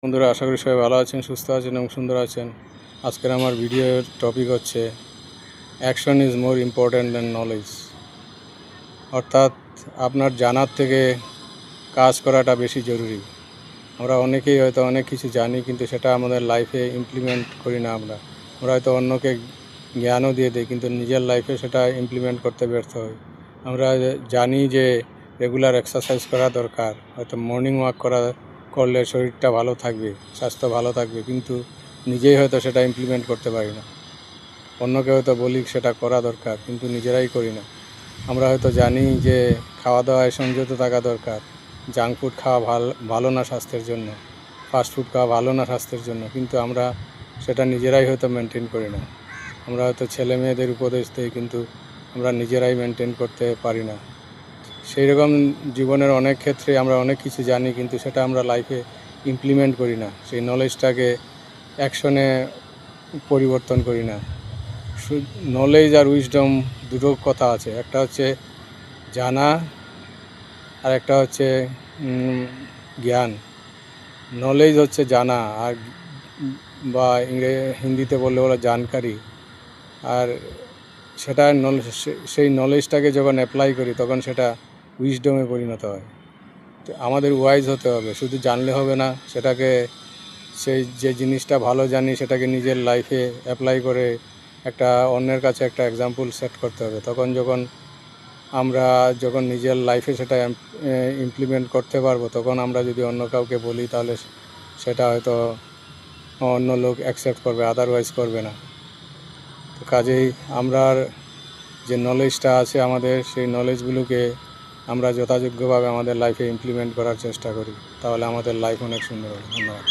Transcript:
বন্ধুরা, আশা করি সবাই ভালো আছেন, সুস্থ আছেন এবং সুন্দর আছেন। আজকের আমার ভিডিওর টপিক হচ্ছে action is more important than knowledge. অর্থাৎ আপনার জানার থেকে কাজ করাটা বেশি জরুরি। আমরা অনেকেই হয়তো অনেক কিছু জানি, কিন্তু সেটা আমাদের লাইফে ইমপ্লিমেন্ট করি না। আমরা হয়তো অন্যকে জ্ঞানও দিয়ে দিই, কিন্তু নিজের লাইফে সেটা ইমপ্লিমেন্ট করতে ব্যর্থ হই। আমরা জানি যে রেগুলার এক্সারসাইজ করা দরকার, হয়তো মর্নিং ওয়াক করলে শরীরটা ভালো থাকবে, স্বাস্থ্য ভালো থাকবে, কিন্তু নিজেই হয়তো সেটা ইমপ্লিমেন্ট করতে পারি না। অন্যকে হয়তো বলি সেটা করা দরকার, কিন্তু নিজেরাই করি না। আমরা হয়তো জানি যে খাওয়া দাওয়ায় সংযত থাকা দরকার, জাঙ্ক ফুড খাওয়া ভালো না স্বাস্থ্যের জন্য, ফাস্ট ফুড খাওয়া ভালো না স্বাস্থ্যের জন্য, কিন্তু আমরা সেটা নিজেরাই হয়তো মেনটেন করি না। আমরা হয়তো ছেলে মেয়েদের উপদেশ দিই, কিন্তু আমরা নিজেরাই মেনটেন করতে পারি না। সেই রকম জীবনের অনেক ক্ষেত্রে আমরা অনেক কিছু জানি, কিন্তু সেটা আমরা লাইফে ইমপ্লিমেন্ট করি না, সেই নলেজটাকে অ্যাকশনে পরিবর্তন করি না। নলেজ আর উইজডম দুটো কথা আছে, একটা হচ্ছে জানা আর একটা হচ্ছে জ্ঞান। নলেজ হচ্ছে জানা, আর বা হিন্দিতে বললে বলা জানকারি। আর সেটা সেই নলেজটাকে যখন অ্যাপ্লাই করি তখন সেটা উইজডমে পরিণত হয়। তো আমাদের ওয়াইজ হতে হবে, শুধু জানলে হবে না, সেটাকে সেই যে জিনিসটা ভালো জানি সেটাকে নিজের লাইফে অ্যাপ্লাই করে একটা অন্যের কাছে একটা এক্সাম্পল সেট করতে হবে। আমরা যখন নিজের লাইফে সেটা ইমপ্লিমেন্ট করতে পারবো, তখন আমরা যদি অন্য কাউকে বলি তাহলে সেটা হয়তো অন্য লোক অ্যাকসেপ্ট করবে, আদারওয়াইজ করবে না। তো কাজেই আমরা যে নলেজটা আছে আমাদের, সেই নলেজগুলোকে আমরা যথাযোগ্যভাবে আমাদের লাইফে ইমপ্লিমেন্ট করার চেষ্টা করি, তাহলে আমাদের লাইফ অনেক সুন্দর হবে। ধন্যবাদ।